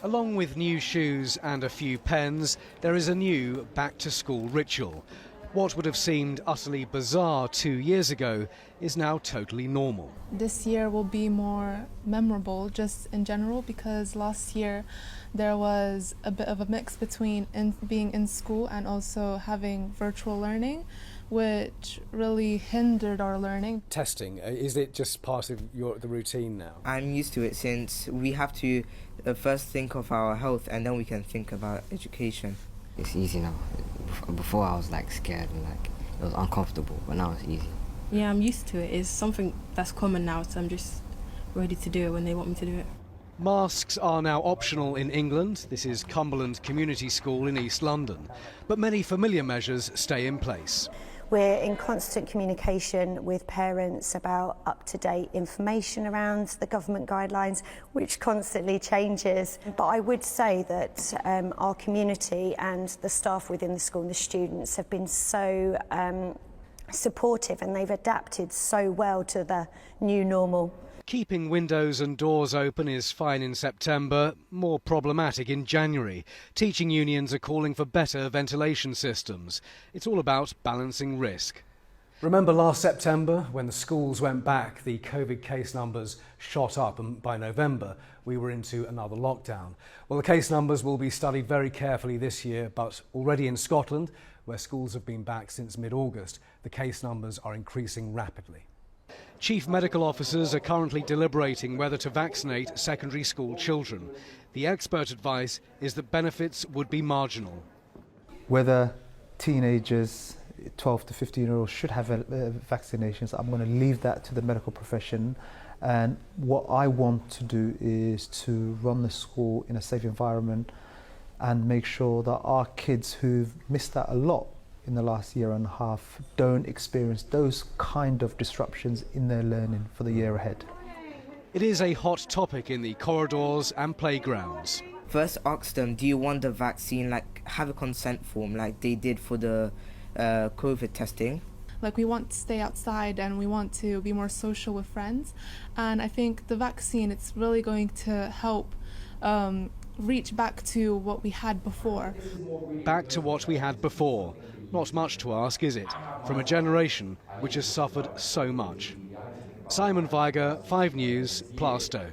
Along with new shoes and a few pens, there is a new back-to-school ritual. What would have seemed utterly bizarre 2 years ago is now totally normal. This year will be more memorable just in general because last year there was a bit of a mix between being in school and also having virtual learning, which really hindered our learning. Testing, is it just part of the routine now? I'm used to it since we have to first think of our health and then we can think about education. It's easy now. Before I was scared and it was uncomfortable, but now it's easy. Yeah, I'm used to it. It's something that's common now, so I'm just ready to do it when they want me to do it. Masks are now optional in England. This is Cumberland Community School in East London. But many familiar measures stay in place. We're in constant communication with parents about up-to-date information around the government guidelines, which constantly changes. But I would say that our community and the staff within the school and the students have been so supportive, and they've adapted so well to the new normal. Keeping windows and doors open is fine in September, more problematic in January. Teaching unions are calling for better ventilation systems. It's all about balancing risk. Remember last September when the schools went back, the COVID case numbers shot up, and by November we were into another lockdown. Well, the case numbers will be studied very carefully this year, but already in Scotland, where schools have been back since mid-August, the case numbers are increasing rapidly. Chief medical officers are currently deliberating whether to vaccinate secondary school children. The expert advice is that benefits would be marginal. Whether teenagers, 12 to 15-year-olds, should have vaccinations, I'm going to leave that to the medical profession. And what I want to do is to run the school in a safe environment and make sure that our kids who've missed out a lot in the last year and a half don't experience those kind of disruptions in their learning for the year ahead. It is a hot topic in the corridors and playgrounds. First ask them, do you want the vaccine, have a consent form like they did for the COVID testing. We want to stay outside and we want to be more social with friends, and I think the vaccine, it's really going to help reach back to what we had before. Back to what we had before. Not much to ask, is it? From a generation which has suffered so much. Simon Viger, 5 News, Plaistow.